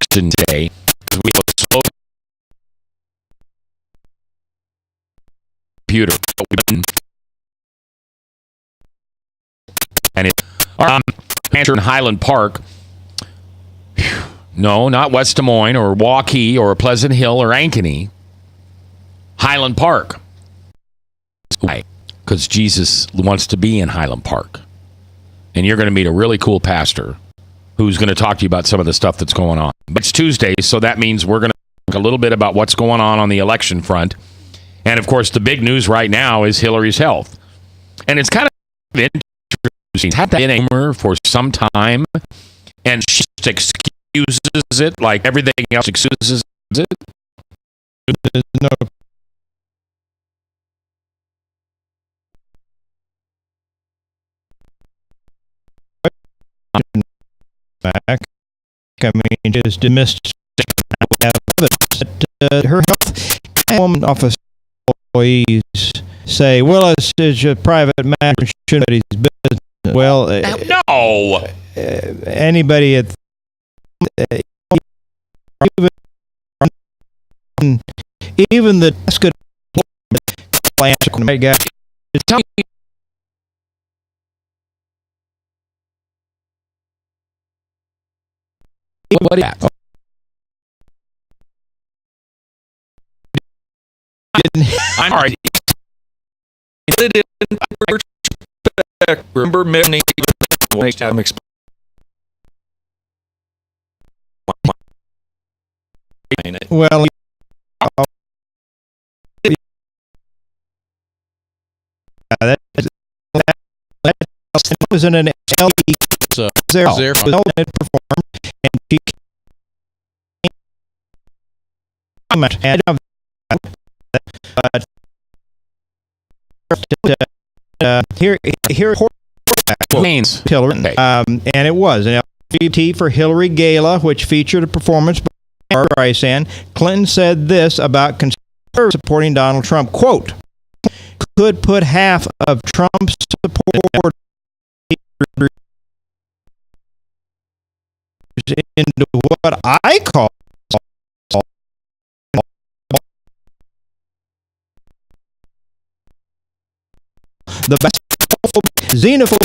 today. We have a slow computer. And it's Hampshire and Highland Park. No, not West Des Moines or Waukee or Pleasant Hill or Ankeny. Highland Park. Why? Because Jesus wants to be in Highland Park. And you're going to meet a really cool pastor who's going to talk to you about some of the stuff that's going on. But it's Tuesday, so that means we're going to talk a little bit about what's going on the election front. And, of course, the big news right now is Hillary's health. And it's kind of interesting. Had that been a rumor for some time, and she just excuses it like everything else excuses it. No. Back. I mean, just dismissed evidence that her health home office employees say, well, it's a private matter, shouldn't be his business. Well, no. Anybody at even the good guy. Tell me. What is that? I'm sorry. Remember many time explain it. Well, that was in an LE there performed, and she here means Hillary, and it was an LGBT for Hillary Gala, which featured a performance by Barbra Streisand. Clinton said this about conservatives supporting Donald Trump, quote, could put half of Trump's support into what I call the best xenophobe.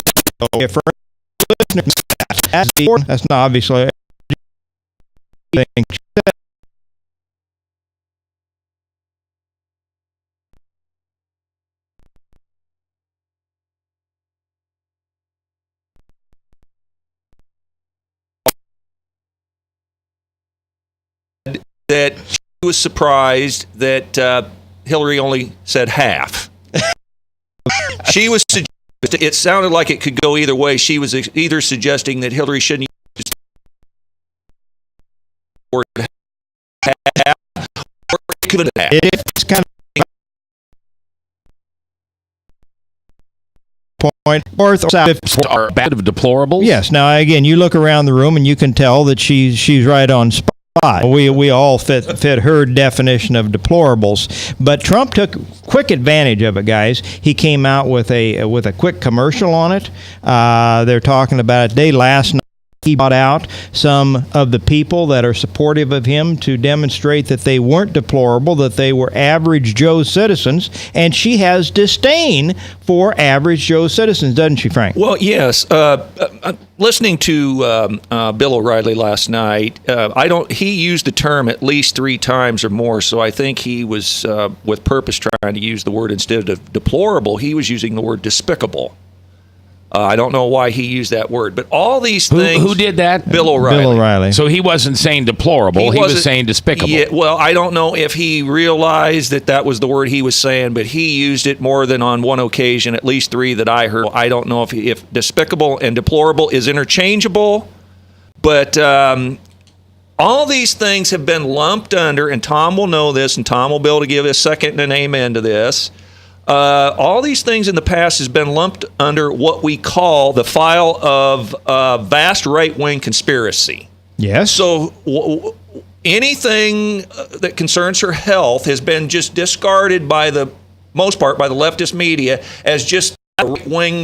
For listeners, that's not obviously that she was surprised that Hillary only said half. She was. It sounded like it could go either way. She was either suggesting that Hillary shouldn't use or half, or could have. It's kind of point north or south are bad of deplorables. Yes. Now again, you look around the room and you can tell that she's right on spot. We all fit her definition of deplorables, but Trump took quick advantage of it, guys. He came out with a quick commercial on it. They're talking about it. Last night he brought out some of the people that are supportive of him to demonstrate that they weren't deplorable, that they were average Joe citizens, and she has disdain for average Joe citizens, doesn't she, Frank? Well, yes. Listening to Bill O'Reilly last night, he used the term at least 3 times or more, so I think he was with purpose trying to use the word instead of deplorable. He was using the word despicable. I don't know why he used that word, but all these things. Who did that? Bill O'Reilly. Bill O'Reilly. So he wasn't saying deplorable. He was saying despicable. Yeah, well, I don't know if he realized that was the word he was saying, but he used it more than on one occasion, at least 3 that I heard. I don't know if despicable and deplorable is interchangeable, but all these things have been lumped under, and Tom will know this, and Tom will be able to give a second and an amen to this. All these things in the past has been lumped under what we call the file of vast right-wing conspiracy. Yes. So anything that concerns her health has been just discarded by the most part by the leftist media as just right-wing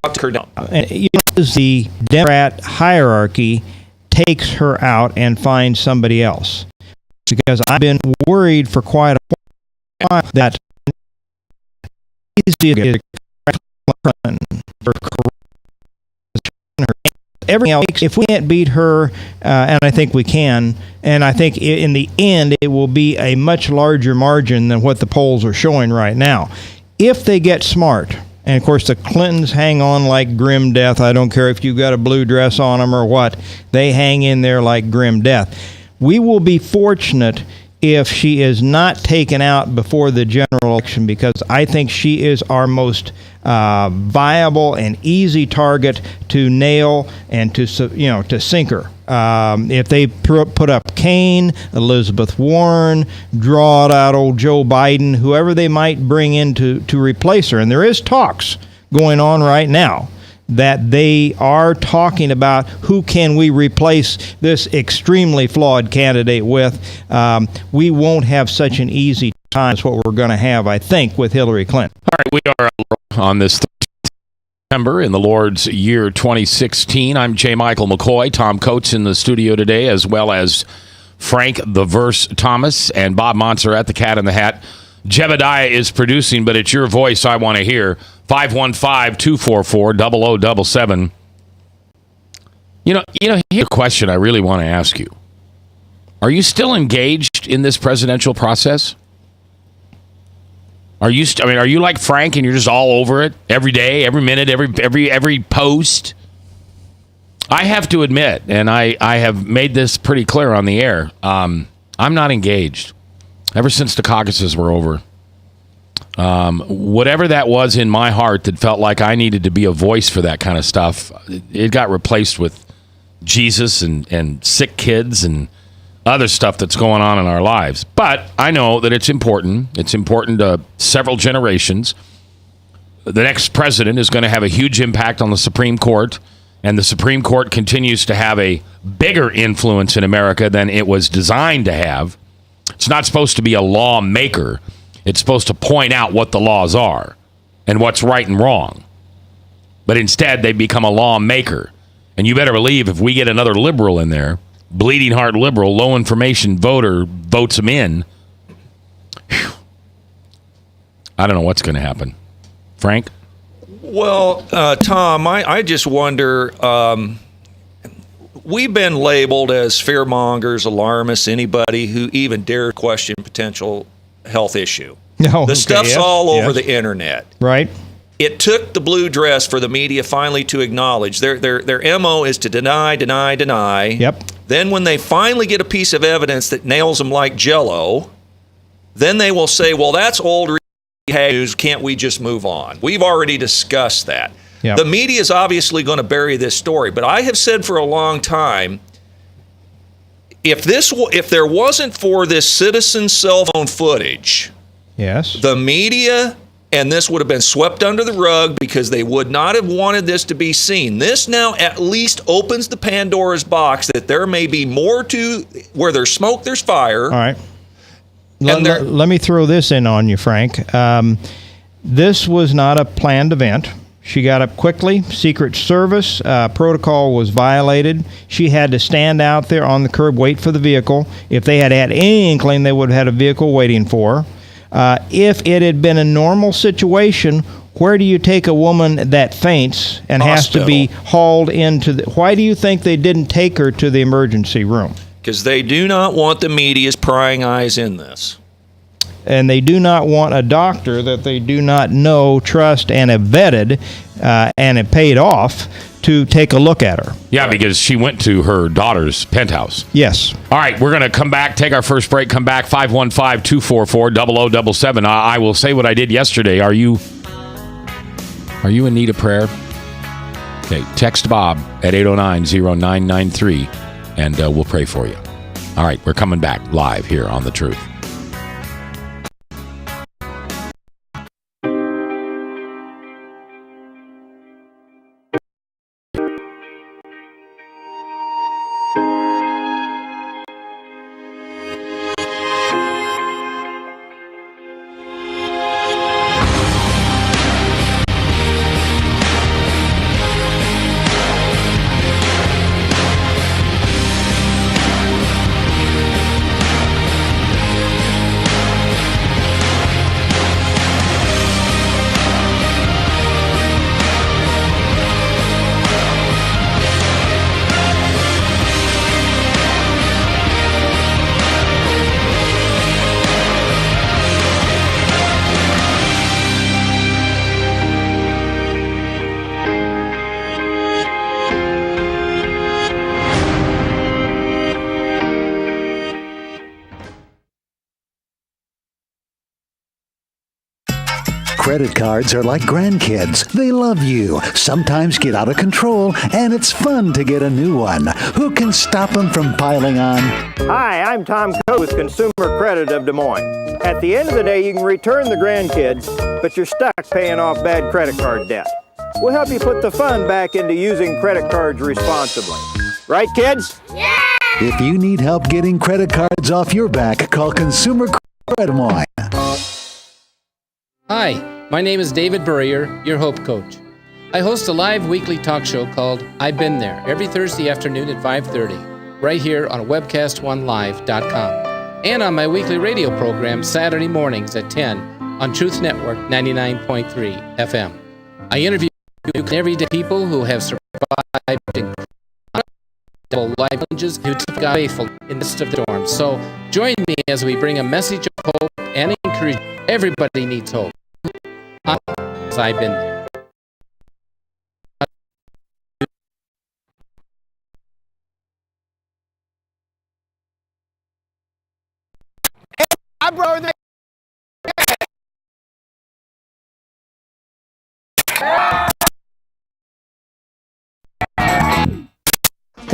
knocked her down. And, the Democrat hierarchy takes her out and finds somebody else. Because I've been worried for quite a while that everything else, if we can't beat her, and I think we can, and I think in the end it will be a much larger margin than what the polls are showing right now. If they get smart, and of course the Clintons hang on like grim death. I don't care if you've got a blue dress on them or what. They hang in there like grim death. We will be fortunate if she is not taken out before the general election, because I think she is our most viable and easy target to nail and to sink her. If they put up Kane, Elizabeth Warren, draw out old Joe Biden, whoever they might bring in to replace her, and there is talks going on right now that they are talking about who can we replace this extremely flawed candidate with. We won't have such an easy time as what we're going to have, I think, with Hillary Clinton. All right, we are on this September in the Lord's year 2016. I'm J. Michael McCoy. Tom Coates in the studio today, as well as Frank the Verse Thomas and Bob Montserrat, the Cat in the Hat. Jebediah is producing, but it's your voice I want to hear. 515-244-0077. Here's a question I really want to ask you. Are you still engaged in this presidential process? Are you are you like Frank and you're just all over it every day, every minute, every post? I have to admit, and I have made this pretty clear on the air, I'm not engaged. Ever since the caucuses were over. Whatever that was in my heart that felt like I needed to be a voice for that kind of stuff, it got replaced with Jesus and sick kids and other stuff that's going on in our lives. But I know that it's important. It's important to several generations. The next president is going to have a huge impact on the Supreme Court, and the Supreme Court continues to have a bigger influence in America than it was designed to have. It's not supposed to be a lawmaker. It's supposed to point out what the laws are and what's right and wrong. But instead, they become a lawmaker. And you better believe if we get another liberal in there, bleeding heart liberal, low information voter votes them in, whew, I don't know what's going to happen. Frank? Well, Tom, I just wonder, we've been labeled as fearmongers, alarmists, anybody who even dare question potential health issue. The stuff's all over the internet. Right. It took the blue dress for the media finally to acknowledge their MO is to deny. Yep. Then when they finally get a piece of evidence that nails them like Jell-O, then they will say, well, that's old news. Can't we just move on? We've already discussed that. Yep. The media is obviously going to bury this story, but I have said for a long time, if there wasn't for this citizen cell phone footage, yes, the media and this would have been swept under the rug because they would not have wanted this to be seen. This now at least opens the Pandora's box that there may be more to where there's smoke, there's fire. All right. Let me throw this in on you, Frank. This was not a planned event. She got up quickly. Secret Service protocol was violated. She had to stand out there on the curb, wait for the vehicle. If they had had any inkling, they would have had a vehicle waiting for her. If it had been a normal situation, where do you take a woman that faints and Hospital. has to be hauled into the... Why do you think they didn't take her to the emergency room? Because they do not want the media's prying eyes in this. And they do not want a doctor that they do not know, trust, and have vetted and have paid off to take a look at her. Yeah, because she went to her daughter's penthouse. Yes. All right, we're going to come back, take our first break, come back, 515-244-0077. I will say what I did yesterday. Are you in need of prayer? Okay, text Bob at 809-0993, and we'll pray for you. All right, we're coming back live here on The Truth. Credit cards are like grandkids. They love you, sometimes get out of control, and it's fun to get a new one. Who can stop them from piling on? Hi, I'm Tom Coe with Consumer Credit of Des Moines. At the end of the day, you can return the grandkids, but you're stuck paying off bad credit card debt. We'll help you put the fun back into using credit cards responsibly. Right, kids? Yeah! If you need help getting credit cards off your back, call Consumer Credit Des Moines. Hi, my name is David Burrier, your Hope Coach. I host a live weekly talk show called I've Been There every Thursday afternoon at 5:30, right here on webcast1live.com, and on my weekly radio program Saturday mornings at 10 on Truth Network 99.3 FM. I interview everyday people who have survived incredible life challenges who got faithful in the midst of the storm. So join me as we bring a message of hope and encouragement. Everybody needs hope. I've been there. I brought the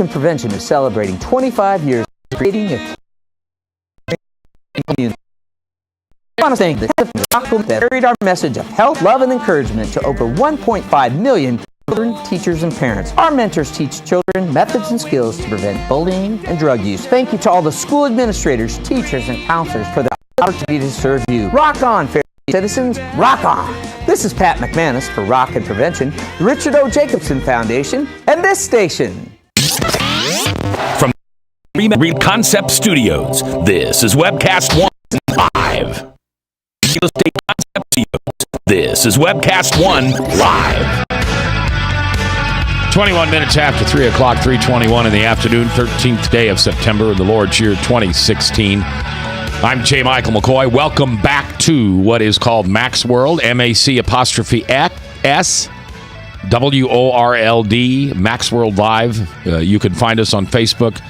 Prevention is celebrating 25 years of creating a community. I want to thank the Rockland that carried our message of health, love, and encouragement to over 1.5 million children, teachers, and parents. Our mentors teach children methods and skills to prevent bullying and drug use. Thank you to all the school administrators, teachers, and counselors for the opportunity to serve you. Rock on, fair citizens, rock on. This is Pat McManus for Rock and Prevention, the Richard O. Jacobson Foundation, and this station. From Real Concept Studios, this is Webcast 1 Live. Real Estate Concept Studios, this is Webcast 1 Live. 21 minutes after 3 o'clock, 3:21 in the afternoon, 13th day of September in the Lord's year 2016. I'm J. Michael McCoy. Welcome back to what is called Mac's World, MAC''S. WORLD, Mac's World Live. You can find us on Facebook.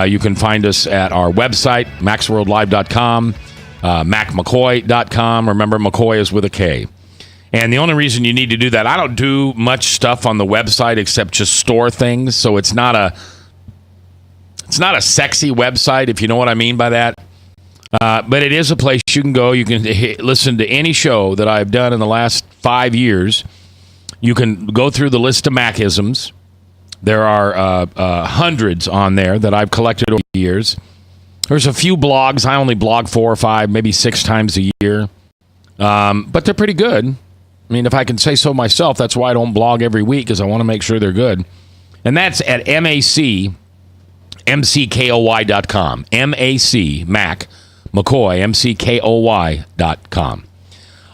You can find us at our website, Mac'sWorldLive.com, MacMcCoy.com. Remember, McCoy is with a K. And the only reason you need to do that, I don't do much stuff on the website except just store things. So it's not a sexy website, if you know what I mean by that. But it is a place you can go. You can listen to any show that I've done in the last 5 years. You can go through the list of Macisms. There are hundreds on there that I've collected over the years. There's a few blogs. I only blog 4 or 5, maybe 6 times a year. But they're pretty good. I mean, if I can say so myself, that's why I don't blog every week, because I want to make sure they're good. And that's at MacMcKoy.com. Mac, McCoy, McKoy.com.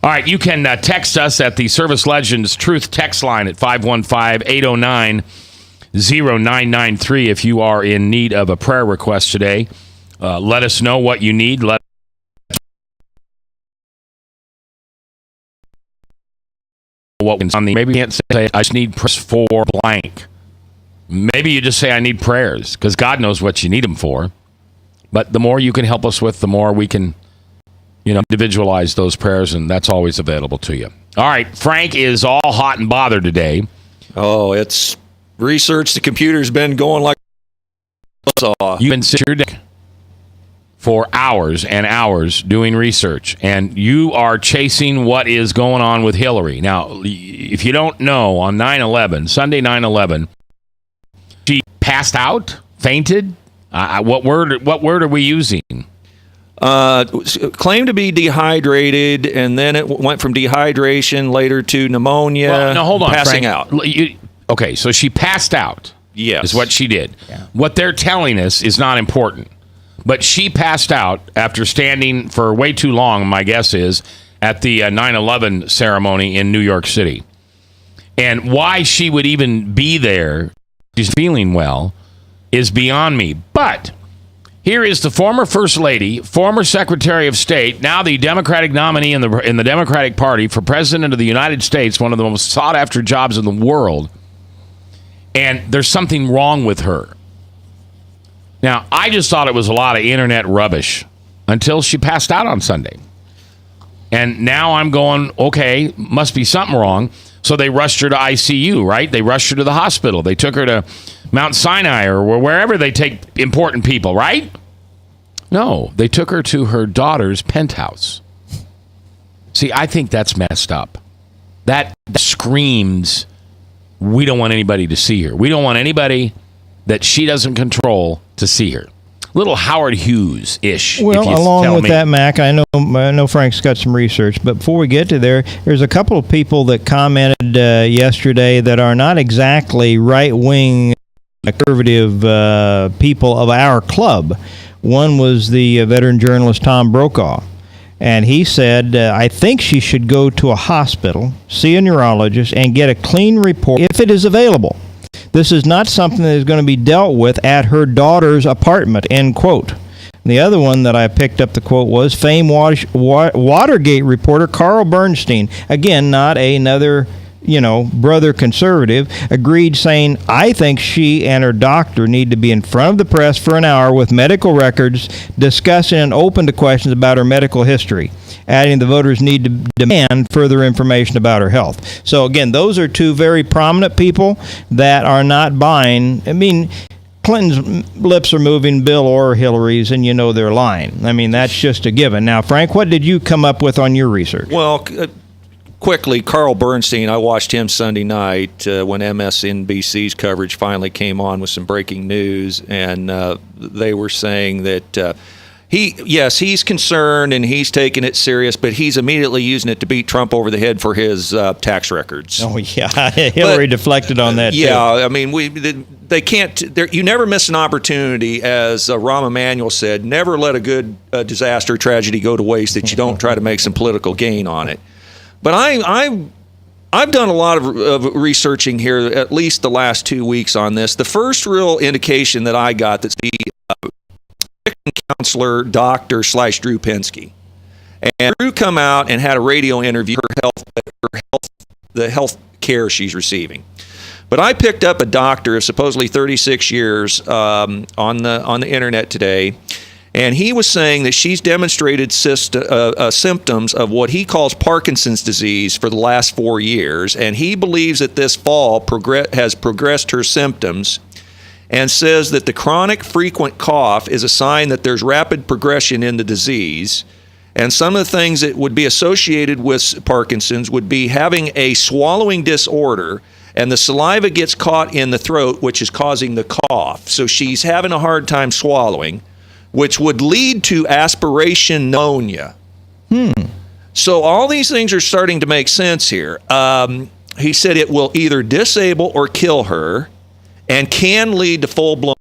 All right, you can text us at the Service Legends Truth text line at 515-809-0993 if you are in need of a prayer request today. Let us know what you need. Maybe you can't say, I just need prayers for blank. Maybe you just say, I need prayers, because God knows what you need them for. But the more you can help us with, the more we can individualize those prayers, and that's always available to you. All right, Frank is all hot and bothered today. Oh, it's research. The computer's been going like a saw. You've been sitting for hours and hours doing research, and you are chasing what is going on with Hillary. Now, if you don't know, on 9/11, Sunday 9/11, she passed out, fainted. What word are we using? Claimed to be dehydrated, and then it went from dehydration later to pneumonia. Well, no, hold on, passing Frank. out. Okay, so she passed out. Yes, is what she did. Yeah. What they're telling us is not important, but she passed out after standing for way too long. My guess is at the 9/11 ceremony in New York City, and why she would even be there, she's feeling well, is beyond me. But here is the former First Lady, former Secretary of State, now the Democratic nominee in the Democratic Party for President of the United States, one of the most sought-after jobs in the world, and there's something wrong with her. Now, I just thought it was a lot of internet rubbish until she passed out on Sunday. And now I'm going, okay, must be something wrong. So they rushed her to ICU, right? They rushed her to the hospital. They took her to Mount Sinai or wherever they take important people, right? No, they took her to her daughter's penthouse. See, I think that's messed up. That screams, we don't want anybody to see her. We don't want anybody that she doesn't control to see her. Little Howard Hughes-ish. Well, along with that, Mac, I know Frank's got some research, but before we get to there's a couple of people that commented yesterday that are not exactly right-wing conservative people of our club. One was the veteran journalist Tom Brokaw, and he said, I think she should go to a hospital, see a neurologist, and get a clean report if it is available. This is not something that is going to be dealt with at her daughter's apartment, end quote. And the other one that I picked up the quote was famed Watergate reporter Carl Bernstein, again, not another, brother conservative, agreed saying, I think she and her doctor need to be in front of the press for an hour with medical records, discussing and open to questions about her medical history. Adding the voters need to demand further information about her health. So again, those are two very prominent people that are not buying. I mean, Clinton's lips are moving, Bill or Hillary's, and they're lying. I mean, that's just a given. Now, Frank, what did you come up with on your research? Well, quickly, Carl Bernstein, I watched him Sunday night when MSNBC's coverage finally came on with some breaking news, and they were saying that he's concerned and he's taking it serious, but he's immediately using it to beat Trump over the head for his tax records. Oh, yeah. Hillary deflected on that, yeah, too. I mean, they can't. You never miss an opportunity, as Rahm Emanuel said, never let a good disaster, tragedy go to waste that you don't try to make some political gain on it. But I've done a lot of researching here, at least the last 2 weeks on this. The first real indication that I got that's the counselor, doctor / Drew Pinsky. And Drew come out and had a radio interview the health care she's receiving. But I picked up a doctor of supposedly 36 years on the internet today, and he was saying that she's demonstrated symptoms of what he calls Parkinson's disease for the last 4 years, and he believes that this fall has progressed her symptoms, and says that the chronic frequent cough is a sign that there's rapid progression in the disease. And some of the things that would be associated with Parkinson's would be having a swallowing disorder, and the saliva gets caught in the throat, which is causing the cough. So she's having a hard time swallowing, which would lead to aspiration pneumonia. So all these things are starting to make sense here. He said it will either disable or kill her, and can lead to full-blown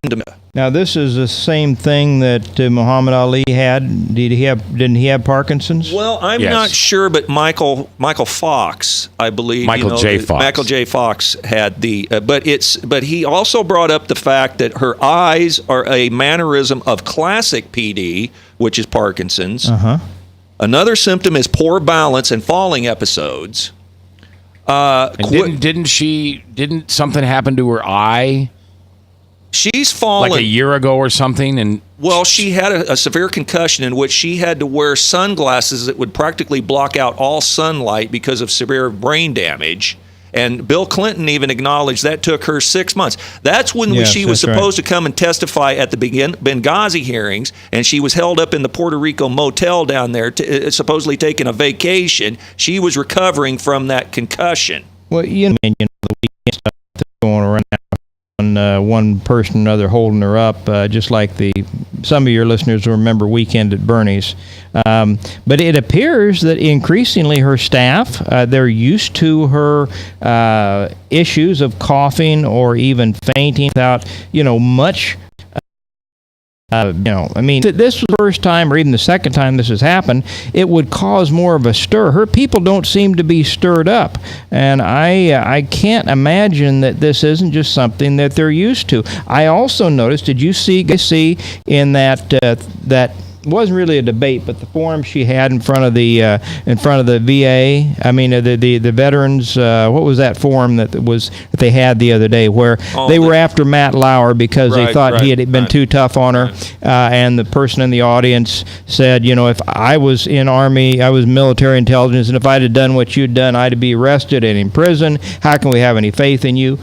dementia. Now, this is the same thing that Muhammad Ali had. Didn't he have Parkinson's? Well, I'm not sure, but Michael Fox, I believe. Michael J. Fox had the. But he also brought up the fact that her eyes are a mannerism of classic PD, which is Parkinson's. Another symptom is poor balance and falling episodes. And didn't something happen to her eye? She's fallen like a year ago or something, and she had a severe concussion in which she had to wear sunglasses that would practically block out all sunlight because of severe brain damage. And Bill Clinton even acknowledged that took her 6 months. That's when she was supposed to come and testify at the Benghazi hearings, and she was held up in the Puerto Rico motel down there, supposedly taking a vacation. She was recovering from that concussion. Well, the weekend stuff that's going around on one person or another holding her up, just like some of your listeners will remember Weekend at Bernie's. But it appears that increasingly her staff, they're used to her issues of coughing or even fainting without, much. This was the first time or even the second time this has happened, it would cause more of a stir. Her people don't seem to be stirred up, and I can't imagine that this isn't just something that they're used to. I also noticed, did you see in that it wasn't really a debate, but the forum she had in front of the VA. I mean, the veterans. What was that forum that they had the other day where they were after Matt Lauer because they thought he had been too tough on her, and the person in the audience said, if I was in Army, I was military intelligence, and if I'd have done what you'd done, I'd be arrested and in prison. How can we have any faith in you?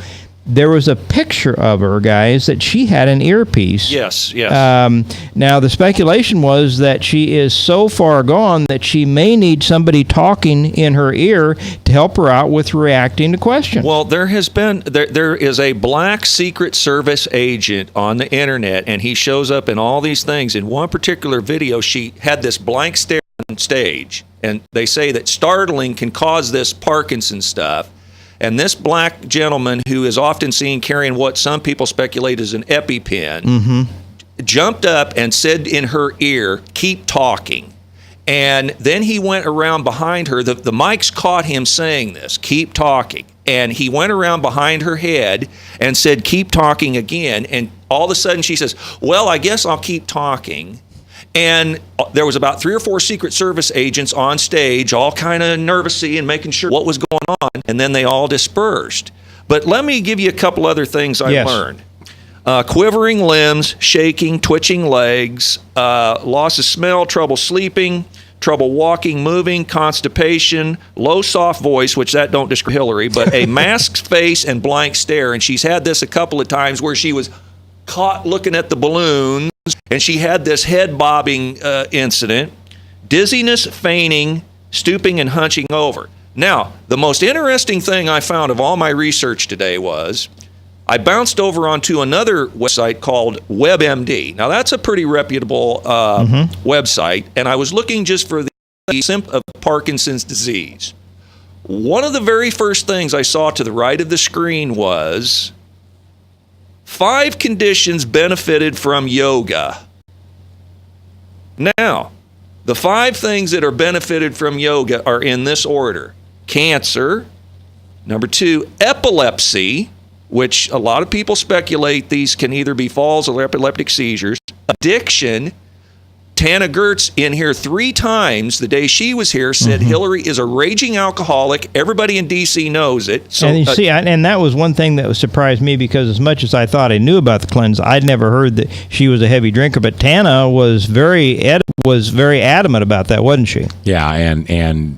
There was a picture of her, guys, that she had an earpiece. Yes. Now, the speculation was that she is so far gone that she may need somebody talking in her ear to help her out with reacting to questions. Well, there is a black Secret Service agent on the internet, and he shows up in all these things. In one particular video, she had this blank stare on stage, and they say that startling can cause this Parkinson stuff. And this black gentleman, who is often seen carrying what some people speculate is an EpiPen, jumped up and said in her ear, "Keep talking." And then he went around behind her. The mics caught him saying this, "Keep talking." And he went around behind her head and said, "Keep talking" again. And all of a sudden she says, "Well, I guess I'll keep talking." And there was about 3 or 4 Secret Service agents on stage, all kind of nervousy and making sure what was going on, and then they all dispersed. But let me give you a couple other things I learned. Quivering limbs, shaking, twitching legs, loss of smell, trouble sleeping, trouble walking, moving, constipation, low, soft voice, which that don't describe Hillary, but a masked face and blank stare. And she's had this a couple of times where she was caught looking at the balloons, and she had this head bobbing incident, dizziness, feigning, stooping, and hunching over. Now, the most interesting thing I found of all my research today was I bounced over onto another website called WebMD. Now, that's a pretty reputable website, and I was looking just for the symptom of Parkinson's disease. One of the very first things I saw to the right of the screen was 5 conditions benefited from yoga. Now, the 5 things that are benefited from yoga are in this order: cancer, number 2, epilepsy, which a lot of people speculate these can either be falls or epileptic seizures, addiction. Tana Gertz in here 3 times the day she was here said Hillary is a raging alcoholic. Everybody in D.C. knows it. So, and you see, and that was one thing that surprised me, because as much as I thought I knew about the Clintons, I'd never heard that she was a heavy drinker. But Tana was very adamant about that, wasn't she? Yeah, and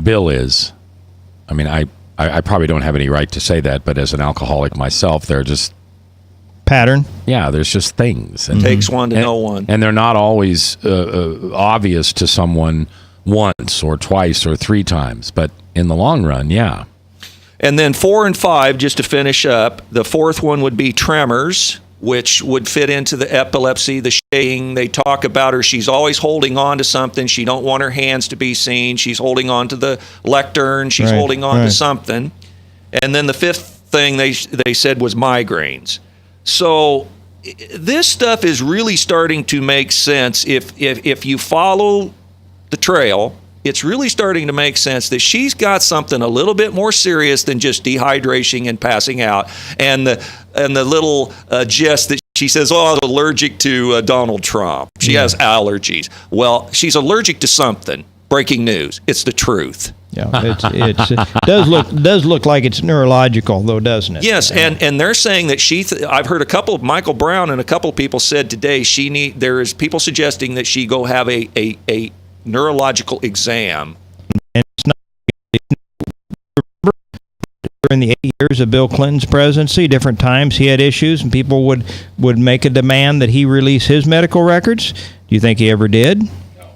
Bill is. I mean, I probably don't have any right to say that, but as an alcoholic myself, they're just pattern. Yeah, there's just things. And, takes one to know one. And they're not always obvious to someone once or twice or 3 times, but in the long run, yeah. And then 4 and 5, just to finish up, the 4th one would be tremors, which would fit into the epilepsy, the shaking. They talk about her. She's always holding on to something. She don't want her hands to be seen. She's holding on to the lectern. She's holding on to something. And then the 5th thing they said was migraines. So this stuff is really starting to make sense. If you follow the trail, it's really starting to make sense that she's got something a little bit more serious than just dehydration and passing out. And the little jest that she says, "Oh, I'm allergic to Donald Trump. She has allergies." Well, she's allergic to something. Breaking news. It's the truth. Yeah, it does look like it's neurological, though, doesn't it? Yes, and they're saying that I've heard a couple of Michael Brown and a couple of people said today there is people suggesting that she go have a neurological exam. And it's not. During the 8 years of Bill Clinton's presidency, different times he had issues, and people would make a demand that he release his medical records. Do you think he ever did?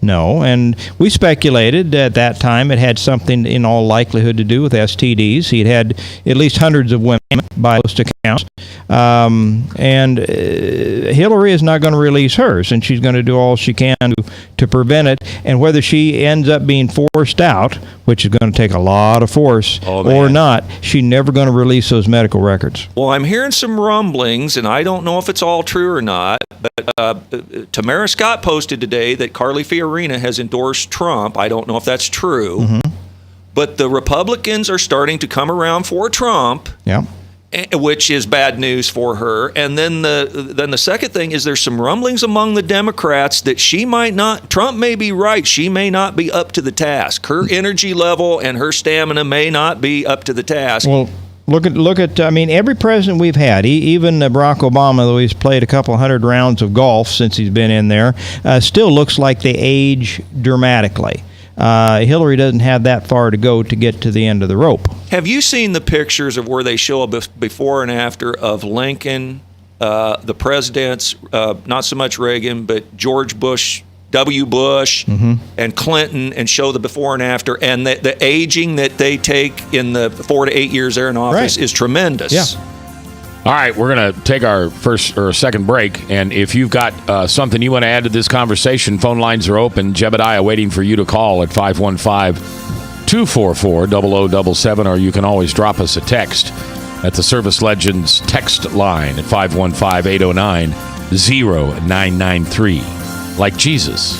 No, and we speculated at that time it had something in all likelihood to do with STDs. He'd had at least hundreds of women by most accounts. And Hillary is not going to release hers, and she's going to do all she can to prevent it. And whether she ends up being forced out, which is going to take a lot of force, or not, she's never going to release those medical records. Well, I'm hearing some rumblings, and I don't know if it's all true or not, but Tamara Scott posted today that Carly Fiorina has endorsed Trump. I don't know if that's true. But the Republicans are starting to come around for Trump. Yeah. which is bad news for her. And then the second thing is there's some rumblings among the Democrats that Trump may be right. She may not be up to the task. Her energy level and her stamina may not be up to the task. Well, look at. I mean, every president we've had, even Barack Obama, though he's played a couple hundred rounds of golf since he's been in there, still looks like they age dramatically. Hillary doesn't have that far to go to get to the end of the rope. Have you seen the pictures of where they show a before and after of Lincoln, the presidents, not so much Reagan, but George Bush, W. Bush, and Clinton, and show the before and after, and the aging that they take in the 4 to 8 years they're in office is tremendous. Yeah. All right, we're going to take our first or second break, and if you've got something you want to add to this conversation, phone lines are open. Jebediah waiting for you to call at 515-244-0077, or you can always drop us a text at the Service Legends text line at 515-809-0993. Like Jesus,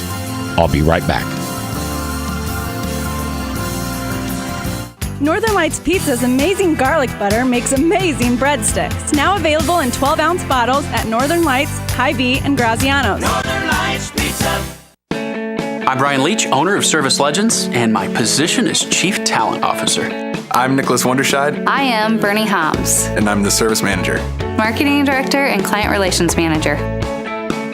I'll be right back. Northern Lights Pizza's amazing garlic butter makes amazing breadsticks. Now available in 12-ounce bottles at Northern Lights, Hy-Vee, and Graziano's. Northern Lights Pizza. I'm Brian Leach, owner of Service Legends, and my position is Chief Talent Officer. I'm Nicholas Wonderscheid. I am Bernie Hobbs. And I'm the Service Manager. Marketing Director and Client Relations Manager.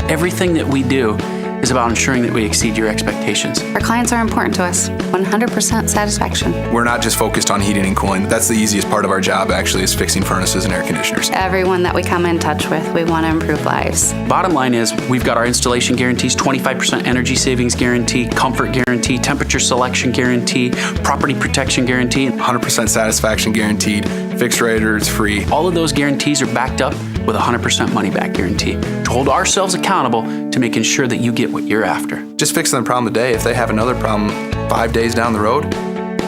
Everything that we do is about ensuring that we exceed your expectations. Our clients are important to us. 100% satisfaction. We're not just focused on heating and cooling. That's the easiest part of our job, actually, is fixing furnaces and air conditioners. Everyone that we come in touch with, we want to improve lives. Bottom line is, we've got our installation guarantees, 25% energy savings guarantee, comfort guarantee, temperature selection guarantee, property protection guarantee. 100% satisfaction guaranteed. Fixed rate or it's free. All of those guarantees are backed up with a 100% money back guarantee to hold ourselves accountable to making sure that you get what you're after. Just fix them problem today. If they have another problem 5 days down the road,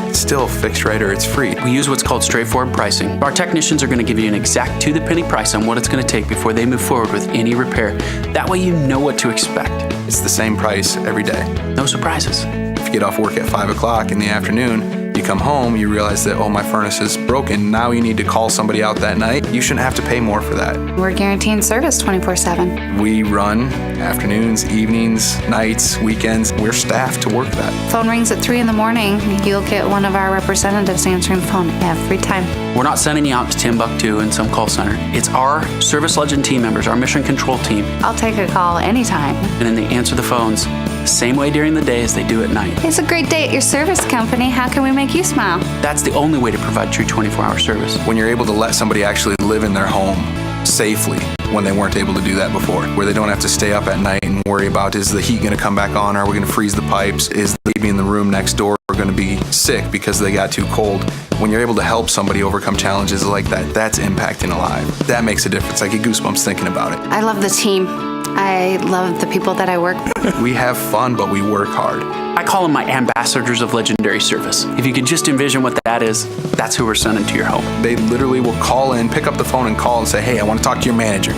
it's still fixed rate or it's free. We use what's called straightforward pricing. Our technicians are going to give you an exact to-the-penny price on what it's going to take before they move forward with any repair. That way you know what to expect. It's the same price every day. No surprises. If you get off work at 5 o'clock in the afternoon, you come home, you realize that, oh, my furnace is broken. Now you need to call somebody out that night. You shouldn't have to pay more for that. We're guaranteeing service 24/7. We run afternoons, evenings, nights, weekends. We're staffed to work that. Phone rings at 3 in the morning. You'll get one of our representatives answering the phone every time. We're not sending you out to Timbuktu in some call center. It's our Service Legend team members, our mission control team. I'll take a call anytime. And then they answer the phones the same way during the day as they do at night. It's a great day at your service company. How can we make you smile? That's the only way to provide true 24-hour service. When you're able to let somebody actually live in their home safely when they weren't able to do that before, where they don't have to stay up at night and worry about, is the heat going to come back on? Are we going to freeze the pipes? Is the baby in the room next door going to be sick because they got too cold? When you're able to help somebody overcome challenges like that, that's impacting a life. That makes a difference. I get goosebumps thinking about it. I love the team. I love the people that I work with. We have fun, but we work hard. I call them my ambassadors of legendary service. If you could just envision what that is, that's who we're sending to your home. They literally will call in, pick up the phone and call and say, hey, I want to talk to your manager.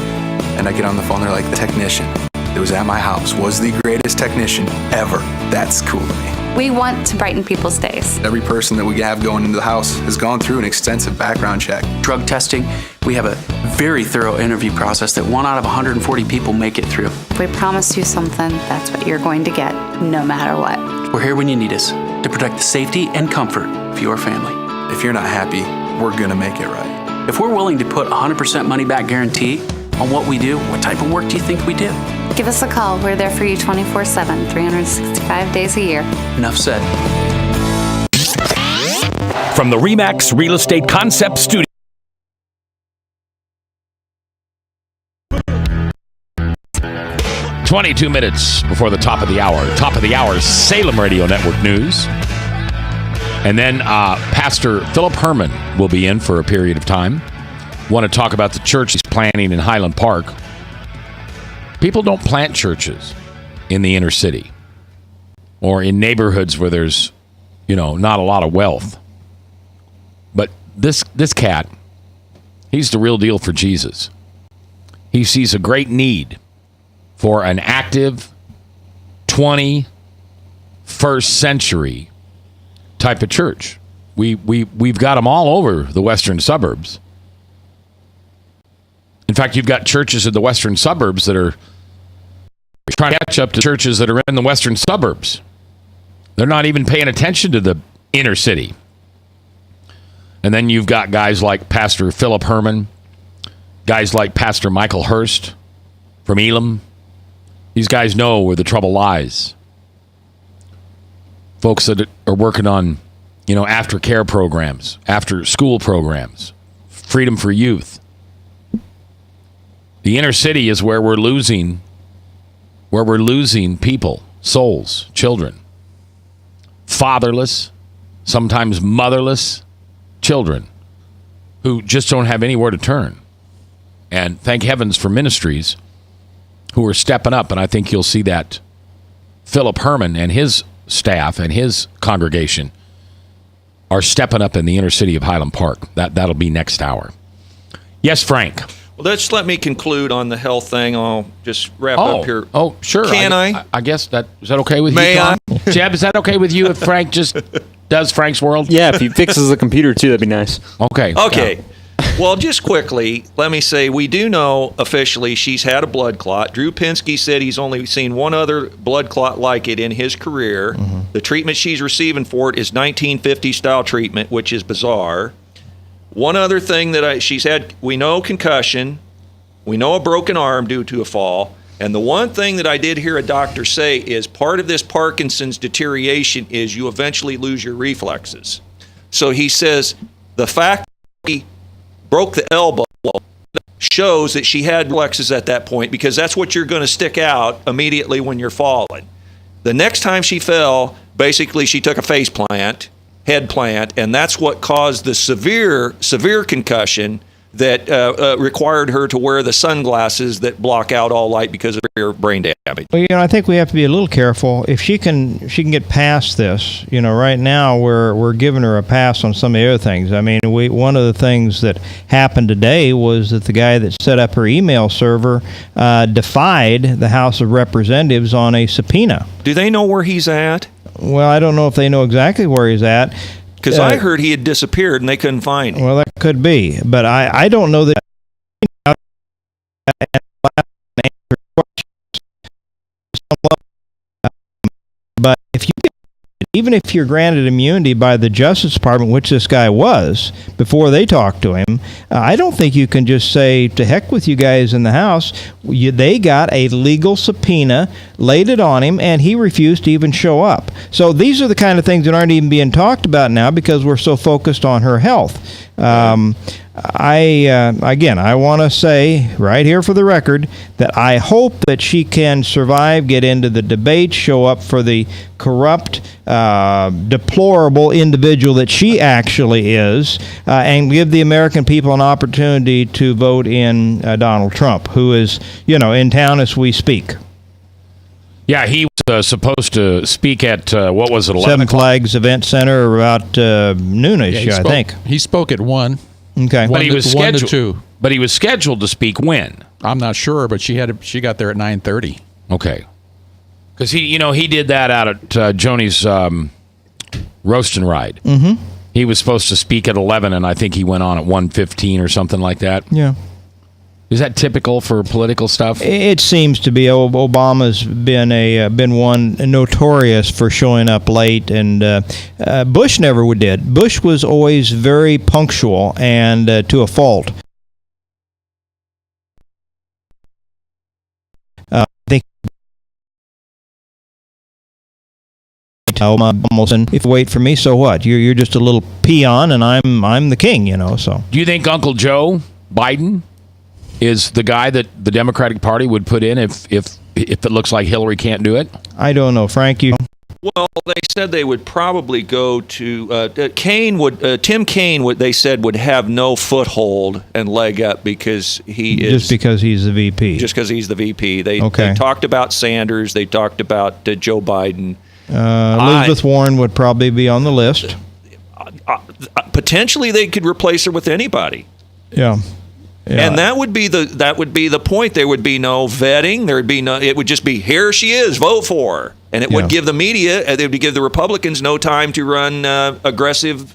And I get on the phone, they're like, the technician that was at my house was the greatest technician ever. That's cool to me. We want to brighten people's days. Every person that we have going into the house has gone through an extensive background check. Drug testing, we have a very thorough interview process that 1 out of 140 people make it through. If we promise you something, that's what you're going to get, no matter what. We're here when you need us to protect the safety and comfort of your family. If you're not happy, we're going to make it right. If we're willing to put 100% money back guarantee on what we do, what type of work do you think we do? Give us a call. We're there for you 24/7, 365 days a year. Enough said. From the RE/MAX Real Estate Concept Studio. "22 minutes before the top of the hour. Top of the hour, Salem Radio Network News. And then Pastor Philip Herman will be in for a period of time. Want to talk about the church he's planning in Highland Park. People don't plant churches in the inner city or in neighborhoods where there's, not a lot of wealth. But this cat, he's the real deal for Jesus. He sees a great need for an active 21st century type of church. We've got them all over the western suburbs. In fact, you've got churches in the western suburbs that are trying to catch up to churches that are in the western suburbs. They're not even paying attention to the inner city. And then you've got guys like Pastor Philip Herman, guys like Pastor Michael Hurst from Elam. These guys know where the trouble lies. Folks that are working on, after care programs, after school programs, freedom for youth. The inner city is where we're losing people, souls, children. Fatherless, sometimes motherless children who just don't have anywhere to turn. And thank heavens for ministries who are stepping up, and I think you'll see that Philip Herman and his staff and his congregation are stepping up in the inner city of Highland Park. That'll be next hour. Yes, Frank. Well, just let me conclude on the health thing. I'll just wrap up here. Oh, sure. Can I? I guess is that okay with May you, Tom? Jeb, is that okay with you if Frank just does Frank's World? Yeah, if he fixes the computer too, that'd be nice. Okay. Okay. Well, just quickly, let me say we do know officially she's had a blood clot. Drew Pinsky said he's only seen one other blood clot like it in his career. Mm-hmm. The treatment she's receiving for it is 1950-style treatment, which is bizarre. One other thing that she's had, we know concussion, we know a broken arm due to a fall, and the one thing that I did hear a doctor say is part of this Parkinson's deterioration is you eventually lose your reflexes. So he says the fact that he broke the elbow shows that she had reflexes at that point, because that's what you're going to stick out immediately when you're falling. The next time she fell, basically she took a head plant, and that's what caused the severe concussion that required her to wear the sunglasses that block out all light because of her brain damage. Well, I think we have to be a little careful. If she can get past this, right now we're giving her a pass on some of the other things. I mean, one of the things that happened today was that the guy that set up her email server defied the House of Representatives on a subpoena. Do they know where he's at? Well, I don't know if they know exactly where he's at. Because I heard he had disappeared and they couldn't find him. Well, that could be. But I don't know that. But even if you're granted immunity by the Justice Department, which this guy was, before they talked to him, I don't think you can just say, to heck with you guys in the House. They got a legal subpoena, laid it on him, and he refused to even show up. So these are the kind of things that aren't even being talked about now because we're so focused on her health. I want to say right here for the record that I hope that she can survive, get into the debate, show up for the corrupt, deplorable individual that she actually is, and give the American people an opportunity to vote in Donald Trump, who is, in town as we speak. Yeah, he was supposed to speak at, what was it, 11 Seven Flags Event Center about noonish, I think. He spoke at 1. Okay. But he was scheduled 1 to 2. But he was scheduled to speak when? I'm not sure, but she got there at 9:30. Okay. Because he did that out at Joni's Roast and Ride. Mm-hmm. He was supposed to speak at 11, and I think he went on at 1:15 or something like that. Yeah. Is that typical for political stuff? It seems to be. Obama's been one notorious for showing up late, and Bush never did. Bush was always very punctual and to a fault. I think almost, and if you wait for me, so what? You're just a little peon, and I'm the king, So. Do you think Uncle Joe Biden is the guy that the Democratic Party would put in if it looks like Hillary can't do it? I don't know, Frank. Well, they said they would probably go to Tim Kaine. They said would have no foothold and leg up because just because he's the VP. Just because he's the VP. They okay. They talked about Sanders. They talked about Joe Biden. Elizabeth Warren would probably be on the list. Potentially, they could replace her with anybody. Yeah. Yeah. And that would be the point. There would be no vetting. There would be no. It would just be, here she is, vote for her, and it would give the media. It would give the Republicans no time to run aggressive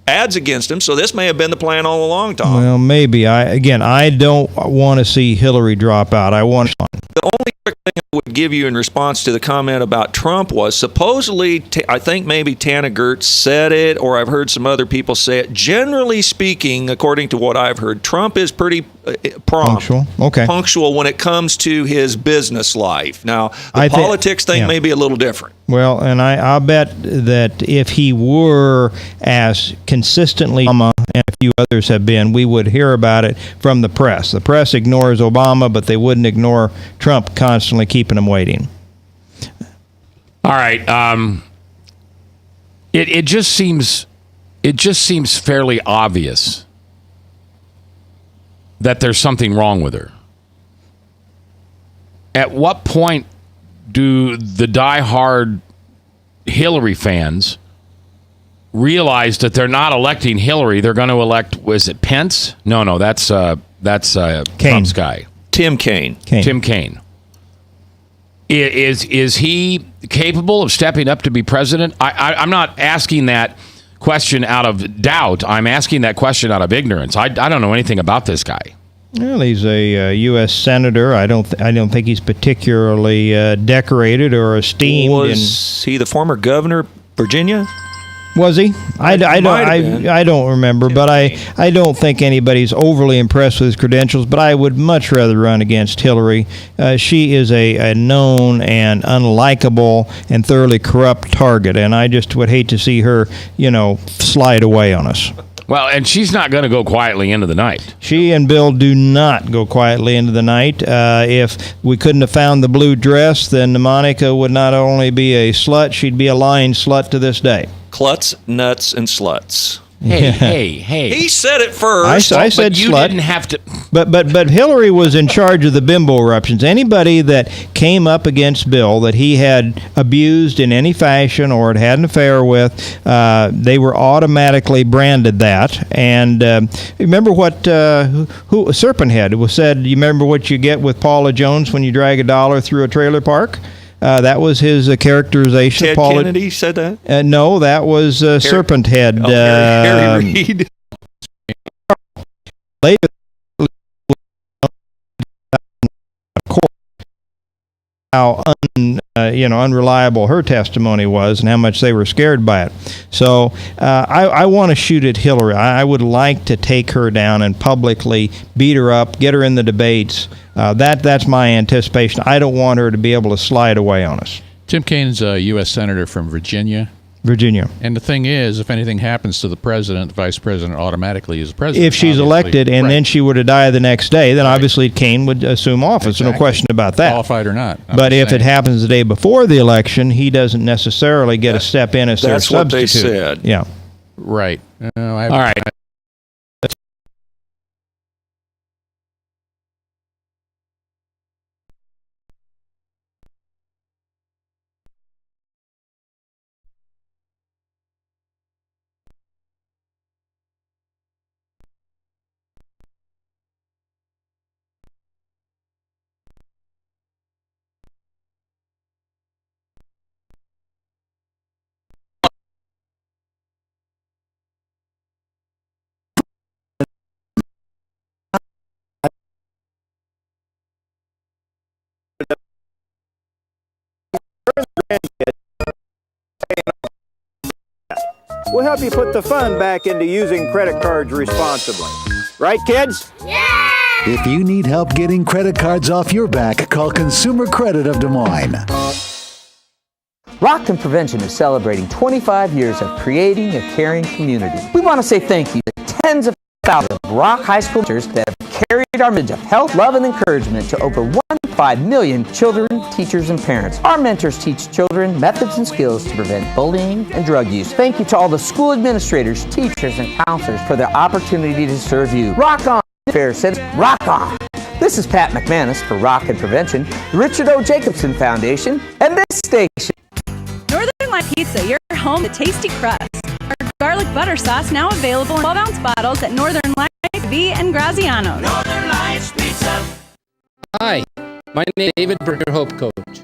ads against him. So this may have been the plan all along, Tom. Well, maybe. I don't want to see Hillary drop out. I want. The only quick thing I would give you in response to the comment about Trump was supposedly, I think maybe Tana Gertz said it, or I've heard some other people say it. Generally speaking, according to what I've heard, Trump is pretty prompt, punctual when it comes to his business life. Now, the politics thing may be a little different. Well, and I'll bet that if he were as consistently Obama and a few others have been, we would hear about it from the press. The press ignores Obama, but they wouldn't ignore Trump constantly keeping him waiting. All right. It just seems fairly obvious that there's something wrong with her. At what point do the diehard Hillary fans realize that they're not electing Hillary? They're going to elect, was it Pence? No, that's Trump's guy. Tim Kaine. Tim Kaine. Is he capable of stepping up to be president? I'm not asking that question out of doubt. I'm asking that question out of ignorance. I don't know anything about this guy. Well, he's a U.S. senator. I don't think he's particularly decorated or esteemed. Was he the former governor of Virginia? Was he? I don't remember, but I don't think anybody's overly impressed with his credentials, but I would much rather run against Hillary. She is a known and unlikable and thoroughly corrupt target, and I just would hate to see her, slide away on us. Well, and she's not going to go quietly into the night. She and Bill do not go quietly into the night. If we couldn't have found the blue dress, then Monica would not only be a slut, she'd be a lying slut to this day. Klutz, nuts, and sluts. Hey. He said it first. I said you slut. Didn't have to. But Hillary was in charge of the bimbo eruptions. Anybody that came up against Bill that he had abused in any fashion or had had an affair with, they were automatically branded that. And remember what who Serpent Head was said. You remember what you get with Paula Jones when you drag $1 through a trailer park? That was his characterization. Ted Paula, Kennedy said that? No, that was Serpent Head. Harry Reid. Later, how unreliable her testimony was and how much they were scared by it. So I want to shoot at Hillary. I would like to take her down and publicly beat her up, get her in the debates. That's my anticipation. I don't want her to be able to slide away on us. Tim Kaine's a U.S. Senator from Virginia. And the thing is, if anything happens to the president, the vice president automatically is president. If she's elected and then she were to die the next day, then obviously Kaine would assume office. No question about that. Qualified or not. But if it happens the day before the election, he doesn't necessarily get a step in as their substitute. That's what they said. Yeah. Right. All right. We'll help you put the fun back into using credit cards responsibly. Right, kids? Yeah! If you need help getting credit cards off your back, call Consumer Credit of Des Moines. Rockton Prevention is celebrating 25 years of creating a caring community. We want to say thank you to tens of thousands of Rock High School teachers that have carried our message of health, love, and encouragement to over 1.5 million children, teachers, and parents. Our mentors teach children methods and skills to prevent bullying and drug use. Thank you to all the school administrators, teachers, and counselors for the opportunity to serve you. Rock on, fair citizens. Rock on. This is Pat McManus for Rockton Prevention, the Richard O. Jacobson Foundation, and this station. Northern Light Pizza, your home to tasty crust. Our garlic butter sauce now available in 12-ounce bottles at Northern Light V and Graziano's. Northern Lights Pizza. Hi, my name is David Berger, Hope Coach.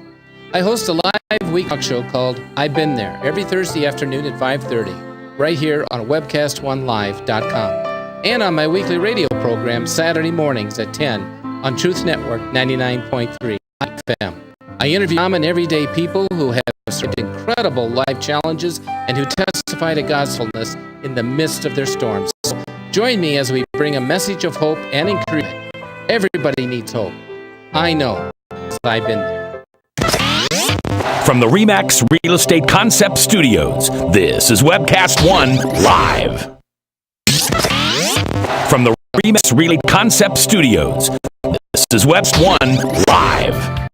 I host a live week talk show called I've Been There every Thursday afternoon at 5:30. right here on webcast1live.com and on my weekly radio program Saturday mornings at 10 on Truth Network 99.3 FM. I interview common everyday people who have survived incredible life challenges and who testify to God's fullness in the midst of their storms. So join me as we bring a message of hope and encouragement. Everybody needs hope. I know, because I've been there. From the RE/MAX Real Estate Concept Studios, this is Webcast One Live. From the RE/MAX Real Estate Concept Studios, this is Webcast One Live.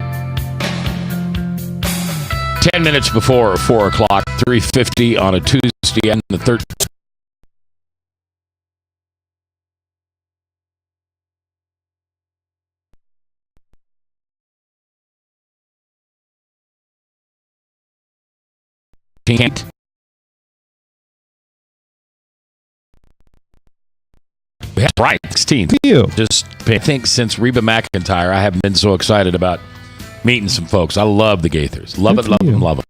10 minutes before 4 o'clock, 3:50 on a Tuesday and the 13th. Right, 16th. Just I think since Reba McEntire, I haven't been so excited about meeting some folks. I love the Gaithers. Love it, love them, love them.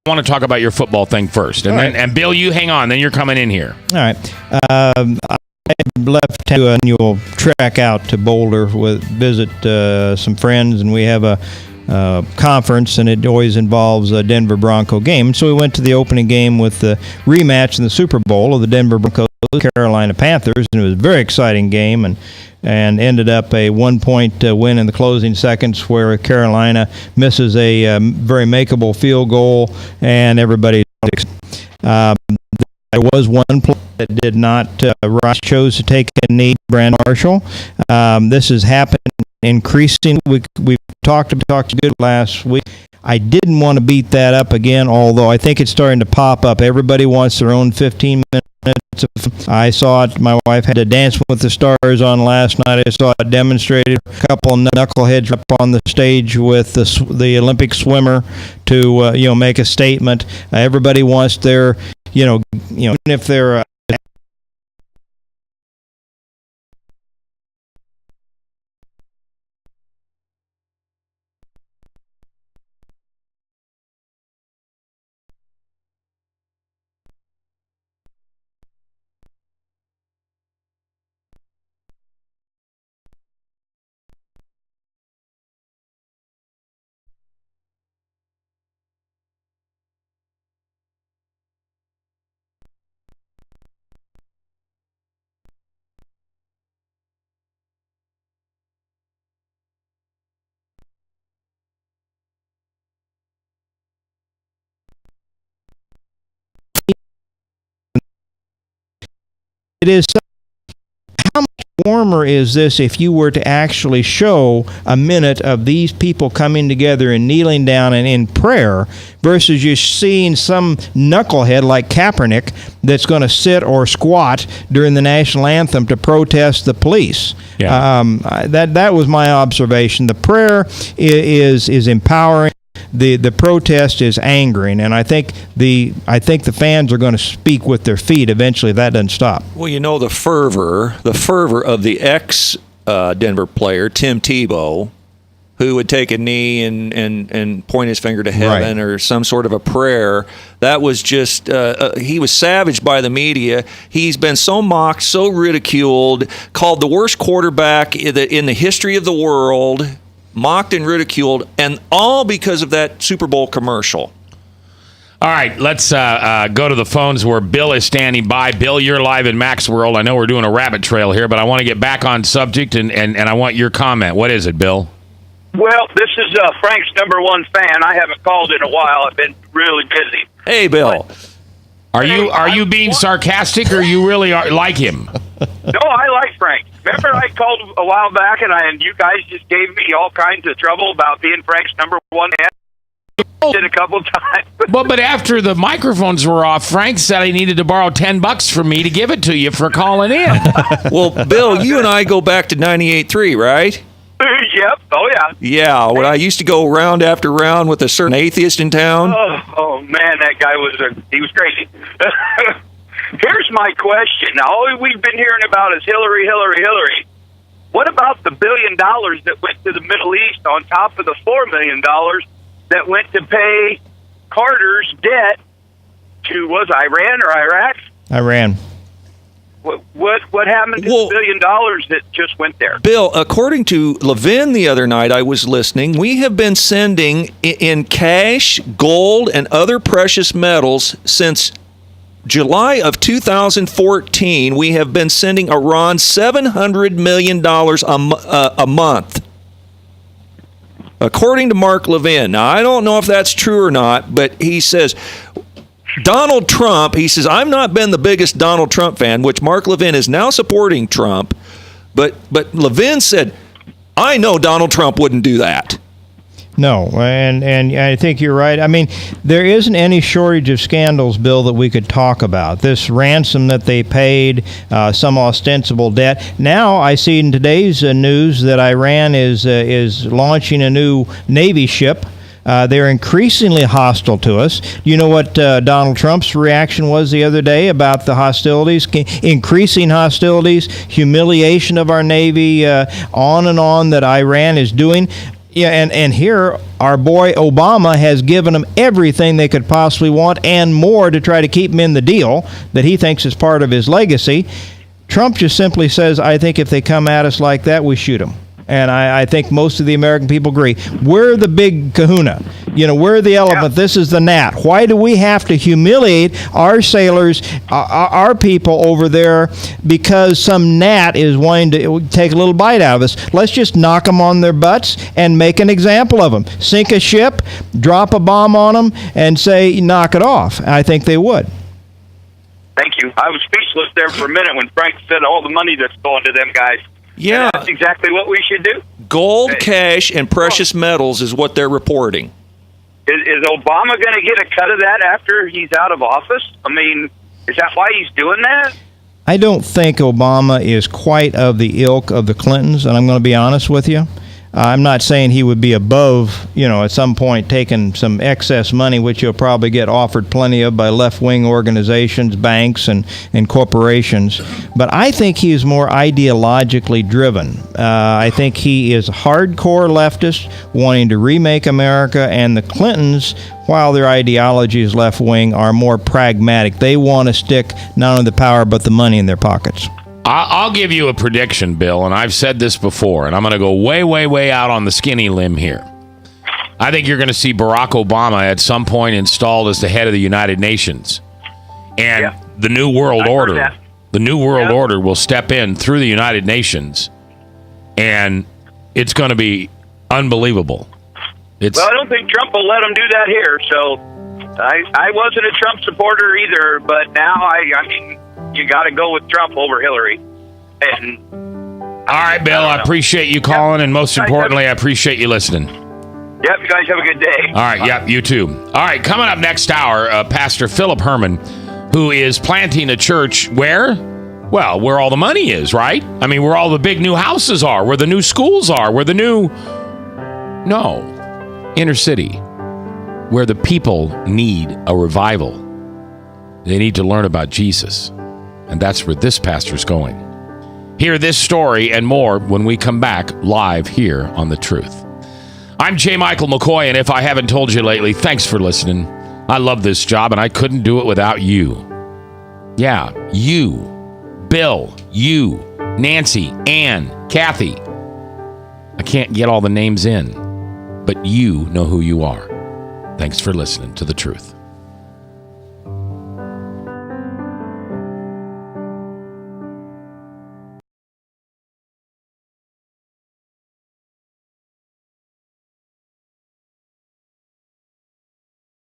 I want to talk about your football thing first, and then and Bill, you hang on. Then you're coming in here. All right. I left to do an annual trek out to Boulder with visit some friends, and we have a conference, and it always involves a Denver Bronco game. So we went to the opening game with the rematch in the Super Bowl of the Denver Broncos, Carolina Panthers, and it was a very exciting game, and ended up a 1-point win in the closing seconds where Carolina misses a very makeable field goal, and everybody. There was one play that did not. Ross chose to take a knee. Brand Marshall. This has happened increasing. We talked good last week. I didn't want to beat that up again, although I think it's starting to pop up. Everybody wants their own 15 minutes. I saw it. My wife had a Dance with the Stars on last night. I saw it demonstrated. A couple of knuckleheads up on the stage with the Olympic swimmer to make a statement. Everybody wants their even if they're it is. How much warmer is this if you were to actually show a minute of these people coming together and kneeling down and in prayer versus you seeing some knucklehead like Kaepernick that's going to sit or squat during the national anthem to protest the police? Yeah. That was my observation. The prayer is empowering. The protest is angering, and I think the fans are going to speak with their feet eventually if that doesn't stop. Well, the fervor of the ex-Denver player, Tim Tebow, who would take a knee and point his finger to heaven or some sort of a prayer, that was just, he was savaged by the media. He's been so mocked, so ridiculed, called the worst quarterback in the history of the world, mocked and ridiculed, and all because of that Super Bowl commercial. All right, let's go to the phones where Bill is standing by. Bill, you're live in Max World. I know we're doing a rabbit trail here, but I want to get back on subject, and I want your comment. What is it, Bill? Well, this is Frank's #1 fan. I haven't called in a while. I've been really busy. Hey, Bill. Are you being sarcastic, or you really like him? No, I like Frank. Remember I called a while back, and you guys just gave me all kinds of trouble about being Frank's #1 fan? Did a couple times. But after the microphones were off, Frank said he needed to borrow $10 from me to give it to you for calling in. Well, Bill, you and I go back to 98.3, right? Yep. Oh, yeah. Yeah, when I used to go round after round with a certain atheist in town. Oh man, that guy he was crazy. Here's my question. All we've been hearing about is Hillary, Hillary, Hillary. What about the $1 billion that went to the Middle East on top of the $4 million that went to pay Carter's debt to, was Iran or Iraq? Iran. What happened to the $1 billion that just went there? Bill, according to Levin the other night, I was listening, we have been sending in cash, gold, and other precious metals since July of 2014. We have been sending Iran $700 million a month. According to Mark Levin. Now, I don't know if that's true or not, but he says Donald Trump, he says, I've not been the biggest Donald Trump fan, which Mark Levin is now supporting Trump, but Levin said, I know Donald Trump wouldn't do that. No, and I think you're right. I mean, there isn't any shortage of scandals, Bill, that we could talk about. This ransom that they paid, some ostensible debt. Now I see in today's news that Iran is launching a new Navy ship. They're increasingly hostile to us. You know what Donald Trump's reaction was the other day about the hostilities, increasing hostilities, humiliation of our Navy, on and on that Iran is doing. Yeah, and here our boy Obama has given them everything they could possibly want and more to try to keep them in the deal that he thinks is part of his legacy. Trump just simply says, I think if they come at us like that, we shoot them. And I think most of the American people agree. We're the big kahuna. You know, we're the elephant. This is the gnat. Why do we have to humiliate our sailors, our people over there, because some gnat is wanting to take a little bite out of us? Let's just knock them on their butts and make an example of them. Sink a ship, drop a bomb on them, and say, knock it off. I think they would. Thank you. I was speechless there for a minute when Frank said all the money that's going to them guys. Yeah. And that's exactly what we should do. Gold, cash, and precious metals is what they're reporting. Is Obama going to get a cut of that after he's out of office? I mean, is that why he's doing that? I don't think Obama is quite of the ilk of the Clintons, and I'm going to be honest with you. I'm not saying he would be above, at some point taking some excess money, which he'll probably get offered plenty of by left-wing organizations, banks, and corporations. But I think he is more ideologically driven. I think he is hardcore leftist, wanting to remake America, and the Clintons, while their ideology is left-wing, are more pragmatic. They want to stick not only the power but the money in their pockets. I'll give you a prediction, Bill, and I've said this before, and I'm going to go way, way, way out on the skinny limb here. I think you're going to see Barack Obama at some point installed as the head of the United Nations. And the New World Order, order will step in through the United Nations, and it's going to be unbelievable. Well, I don't think Trump will let him do that here, so I wasn't a Trump supporter either, but now I mean, you got to go with Trump over Hillary. And all right, Bill, I appreciate you calling, and most importantly, I appreciate you listening. Yep, you guys have a good day. All right, yep, you too. All right, coming up next hour, Pastor Philip Herman, who is planting a church where? Well, where all the money is, right? I mean, where all the big new houses are, where the new schools are, where the new... No, inner city, where the people need a revival. They need to learn about Jesus. And that's where this pastor's going. Hear this story and more when we come back live here on The Truth. I'm J. Michael McCoy, and if I haven't told you lately, thanks for listening. I love this job, and I couldn't do it without you. Yeah, you. Bill, you, Nancy, Ann, Kathy. I can't get all the names in, but you know who you are. Thanks for listening to The Truth.